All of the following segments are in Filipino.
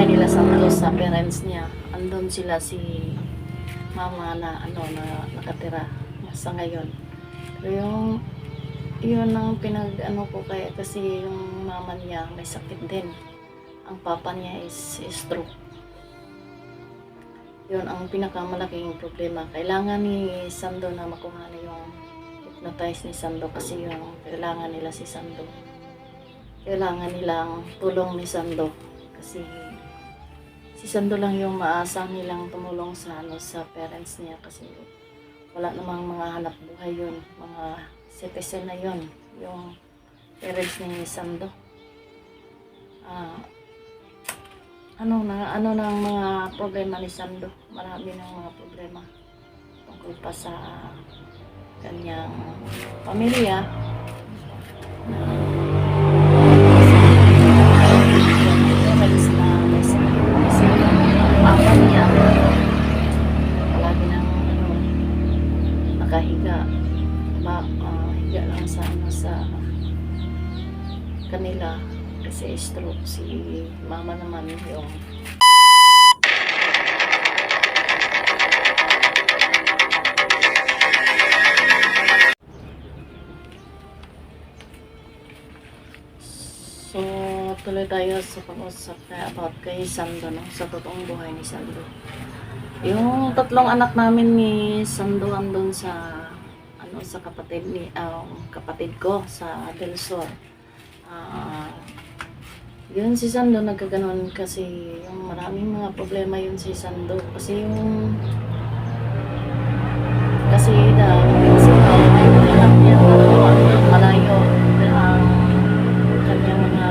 bahay nila sa parents niya. Andun sila si mama na nakatira sa ngayon. Pero yun ang ko kaya kasi yung mama niya may sakit din. Ang papa niya is stroke. Yun ang pinakamalaking problema. Kailangan ni Sando na makuha na yung hypnotize ni Sando kasi yung kailangan nila si Sando. Kailangan nilang tulong ni Sando kasi si Sando lang yung maasa nilang tumulong sa parents niya kasi wala namang mga hanap buhay yun, mga citizen na yun, yung parents ni Sando. Ano ng mga problema ni Sando, marami ng mga problema tungkol pa sa kanyang pamilya. Nakahiga higa lang sa kanila kasi stroke. Si mama naman yung so tuloy tayo sa pag-usap about kay Sando, no? Sa totoong buhay ni Sando. Yung tatlong anak namin ni Sando andun sa sa kapatid ko sa Del Sur. Yun si Sando nagkaganon kasi yung maraming mga problema yun si Sando kasi daw anak niya malayo ang kanyang mga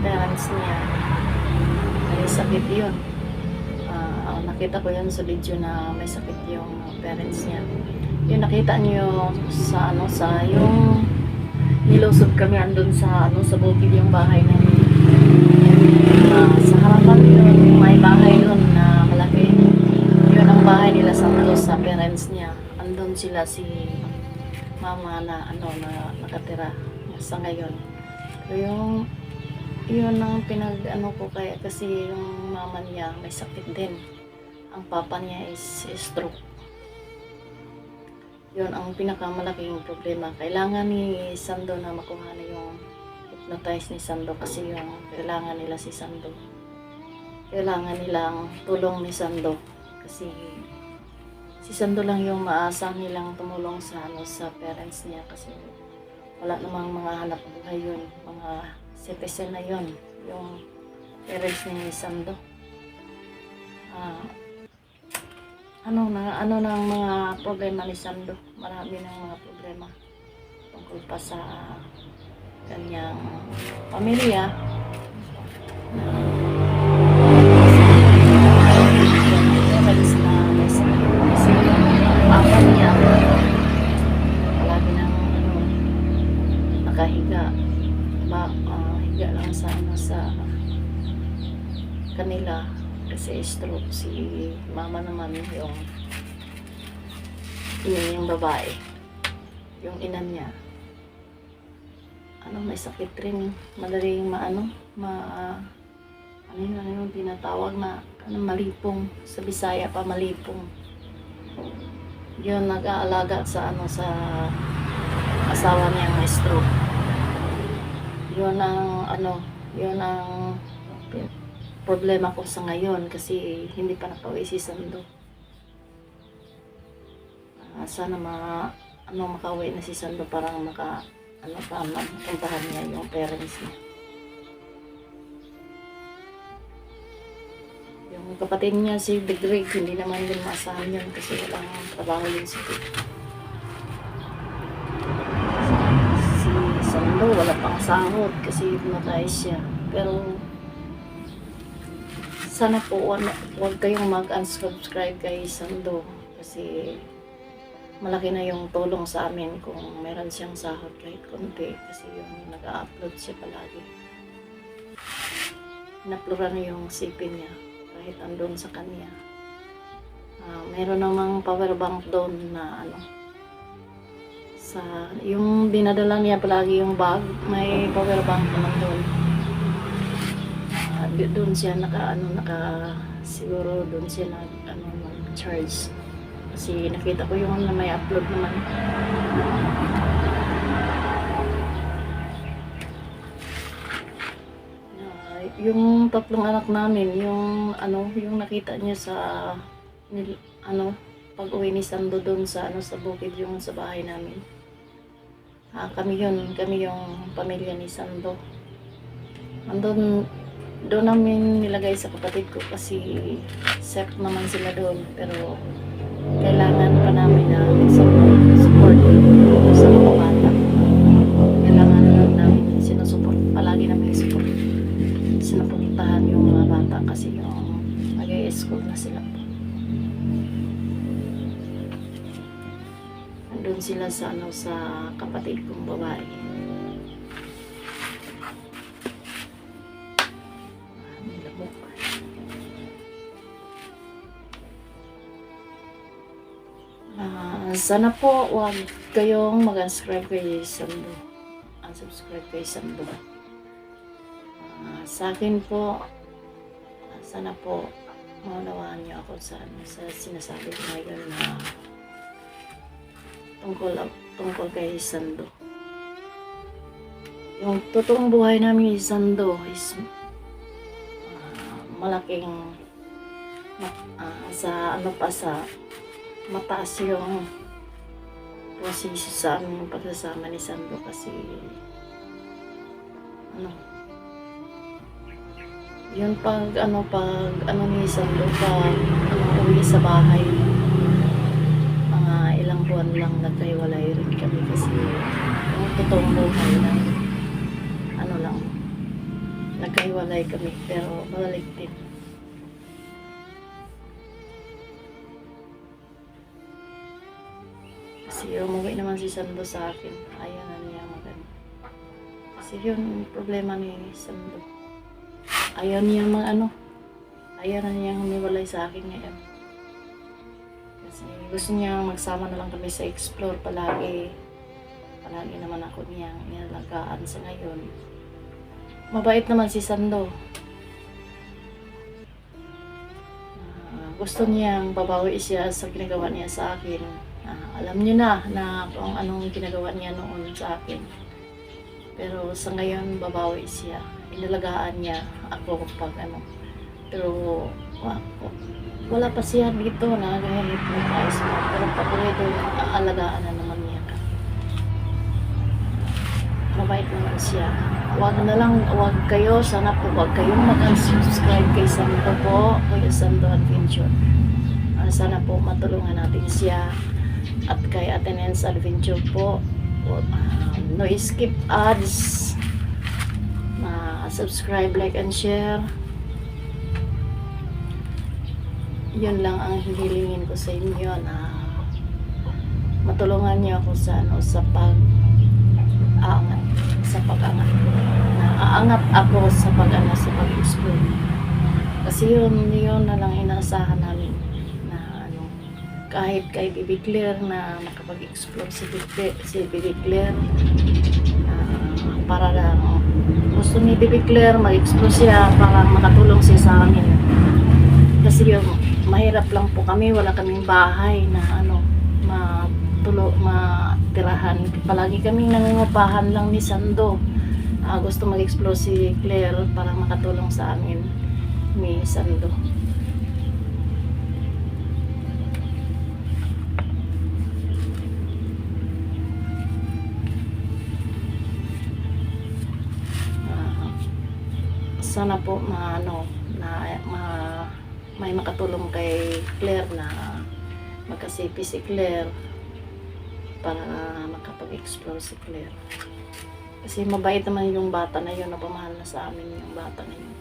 parents niya may sakit yun. Nakita ko yun sa video na may sakit yung parents niya. Yung nakita niyo sa yung nilusog kami andun sa bukid yung bahay namin. Sa harapan yun, may bahay yun na malaki. Yun ang bahay nila sa parents niya. Andun sila si mama na nakatira sa ngayon. Pero yun ang ko kaya kasi yung mama niya may sakit din. Ang papa niya is stroke. Yun ang pinakamalaking problema. Kailangan ni Sando na makuha na yung hypnotize ni Sando kasi yung kailangan nila si Sando. Kailangan nilang tulong ni Sando kasi si Sando lang yung maasa nilang tumulong sa parents niya kasi wala namang mga hanap buhay yun, mga citizen na yun, yung parents ni Sando. Ano ng mga problema ni Sando, marami ng mga problema tungkol pa sa kanyang pamilya. Papa niya palagi nang nakahiga higa lang sa kanila kasi stroke. Si mama naman yung babae, yung ina niya may sakit rin, madaling yung tinatawag na malipong, sa Bisaya pa malipong. Yun nag-aalaga sa asawa niya may stroke. Yun ang problema ko sa ngayon kasi hindi pa nakauwi si Sando. Sana makauwi na si Sando para mapuntahan niya yung parents niya. Yung kapatid niya si Big Rig, hindi naman din maasahan yun kasi walang trabaho yun si Big. Si Sando wala pang sahod kasi hypnotize siya. Pero sana po huwag kayong mag-unsubscribe kay Sando kasi malaki na yung tulong sa amin kung meron siyang sahod kahit konti kasi yung nag-upload siya palagi. Naplura na yung sipin niya kahit andun sa kanya. Meron namang power bank doon na yung dinadala niya palagi yung bag, may power bank naman doon. doon siya siguro doon siya mag-charge. Kasi nakita ko yung may upload naman. Yung tatlong anak namin, yung nakita niya sa pag-uwi ni Sando doon sa sa bukid, yung sa bahay namin. Kami yung pamilya ni Sando. Doon namin nilagay sa kapatid ko kasi safe naman sila doon, pero kailangan pa namin na support sa mga bata. Kailangan namin sinusuport, palagi namin support. Sinuportahan yung mga bata kasi yung mag-i-school na sila. Andun sila sa sa kapatid kong babae. Sana po wag kayong mag-unsubscribe kay Sando. Unsubscribe kay Sando. Sa akin po, sana po maunawaan niyo ako sa sinasabi ko ngayon na tungkol kay Sando. Yung totoong buhay namin ni Sando is malaking sa mataas yung posisyon sa aming pagsasama ni Sando kasi yun pag ni Sando uwi sa bahay, mga ilang buwan lang nagkahiwalay rin kami kasi yung totoong buhay na nagkahiwalay kami pero babalik din. Kasi umuwi naman si Sando sa akin, ayaw na niya kasi yun problema ni Sando. Ayaw niya ayaw na niyang humiwalay sa akin ngayon. Kasi gusto niya magsama na lang kami sa explore palagi. Palagi naman ako niyang inalagaan sa ngayon. Mabait naman si Sando. Gusto niyang babawi siya sa ginagawa niya sa akin. Alam niyo na kung anong ginagawa niya noon sa akin. Pero sa ngayon babawi siya. Inalagaan niya ako pag pero wala pa siya dito na ganit mo tayo pero pag uwi doon aalagaan na naman niya ka. Mabait naman siya. Wag kayo, sana po wag kayong mag-unsubscribe kay Sando po, kay Sando Adventure. Sana po matulungan natin siya at kay Attendance Adventure po. No skip ads, subscribe, like, and share. Yun lang ang hihilingin ko sa inyo na matulungan niyo ako sa pag-aangat, na aangat ako sa pag-explore. Kasi yun na lang inaasahan namin na kahit kay Baby Claire na makapag-explore si Baby Claire, para lang gusto ni Baby Claire mag-explore siya para makatulong siya sa amin. Kasi yung mahirap lang po kami, wala kaming bahay na matirahan. Palagi kaming nangungupahan lang ni Sando. Gusto mag-explore si Claire para makatulong sa amin ni Sando. Sana po may makatulong kay Claire na magkasipi si Claire para makapag-explore si Claire. Kasi mabait naman yung bata na yun, napamahal na sa amin yung bata na yun.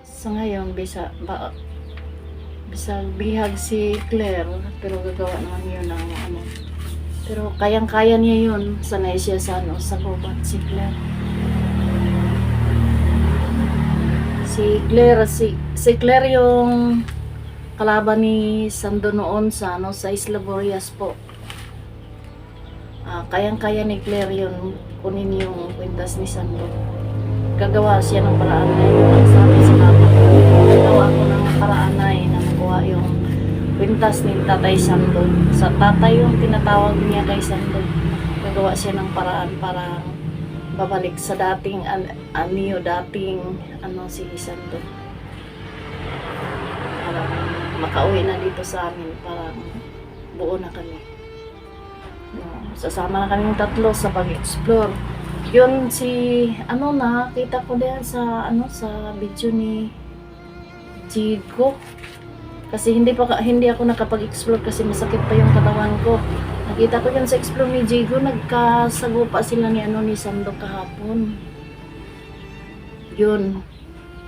Sa ngayon, bihag si Claire, pero gagawa naman yun ng pero kayang-kaya niya yun. Sanay siya sa gubat si Claire. Si Claire yung kalaban ni Sando noon sa Isla Boreas po. kayang-kaya ni Claire yun, kunin yung kwintas ni Sando. Gagawa siya ng paraan na yun. Ang sabi sa kapit, gagawa ko ng paraan na yun na makuha yung kwintas ni Tatay Sando. Sa tatay yung tinatawag niya kay Sando. Gagawa siya ng paraan para babalik sa dating anyo, dating si Sando. Parang makauwi na dito sa amin, parang buo na kami. Sasama na kaming tatlo sa pag-explore. Yun nakita ko din sa sa video ni Jigo. Kasi hindi ako nakapag-explore kasi masakit pa yung katawan ko. Nakita ko yun sa explore ni Jigo, nagkasagupa sila ni Sando kahapon. Yun,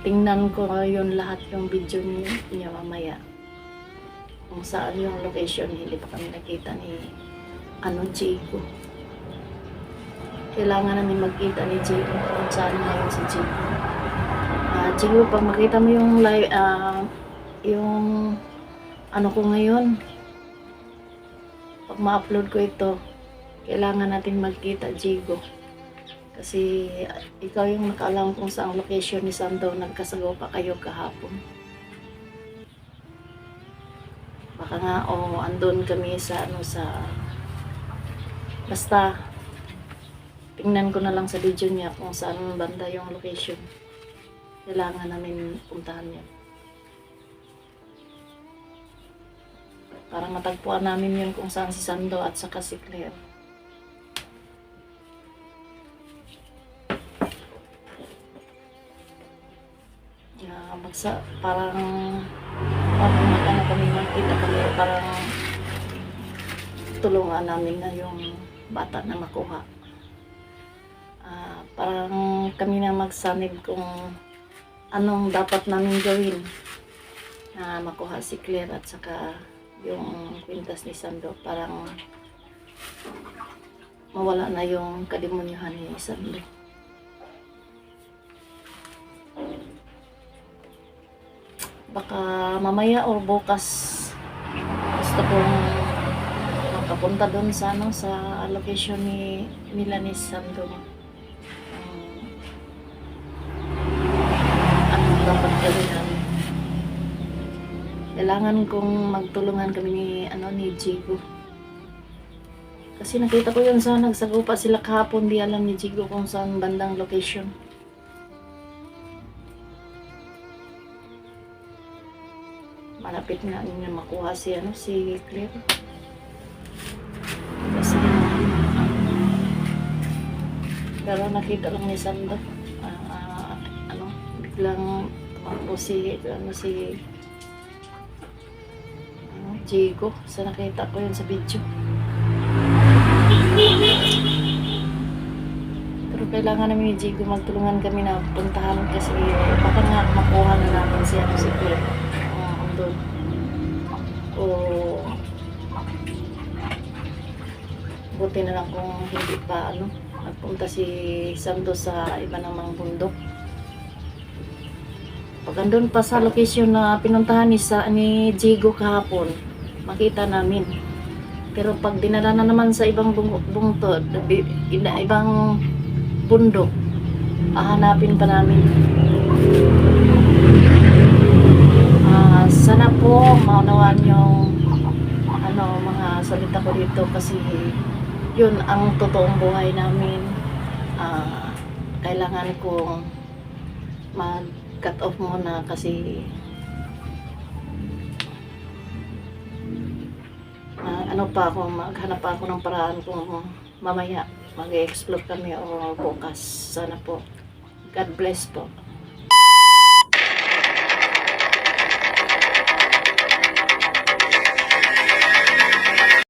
tingnan ko yun lahat yung video niya mamaya. Kung saan yung location, hindi pa kami nakita ni Jigo. Kailangan namin magkita ni Jigo kung saan ngayon si Jigo. Jigo, pag makita mo yung live, yung ko ngayon, pag ma-upload ko ito, kailangan natin magkita, Jigo. Kasi ikaw yung nakaalam kung saan location ni Sando, nagkasagupa kayo kahapon. Baka nga, andun kami sa basta, tingnan ko na lang sa video niya kung saan banda yung location. Kailangan namin puntahan niya. Para matagpuan namin yun kung saan si Sando at saka si Claire. Parang kami makita kami, parang tulungan namin na yung bata na makuha. Parang kami na magsanib kung anong dapat namin gawin na makuha si Claire at saka yung kwintas ni Sando. Parang mawala na yung kademonyuhan ni Sando. Baka mamaya o bukas gusto kong makapunta doon sa location nila ni Sando. Dapat gawin namin. Kailangan kong magtulungan kami ni Jigo. Kasi nakita ko yun sa nagsagupa sila kahapon, di alam ni Jigo kung saan bandang location. Malapit na niya makuha si Claire. Kasi pero nakita lang ni Sando. Biglang tumakbo si Jigo. Sa nakita ko yun sa video. Pero kailangan namin ni Jigo magtulungan kami na puntahan kasi baka nga makuha na namin si Claire. Doon. Buti na lang kung hindi pa nagpunta si Sando sa iba namang bundok. Pag andun pa sa location na pinuntahan ni Jigo kahapon, makita namin. Pero pag dinala na naman sa ibang bungtod, ibang bundok, hahanapin pa namin. Sana po maunawaan yung mga salita ko dito kasi yun ang totoong buhay namin. Kailangan kong mag-cut off muna kasi maghanap pa ako ng paraan kung mamaya mag-explore kami o bukas. Sana po. God bless po.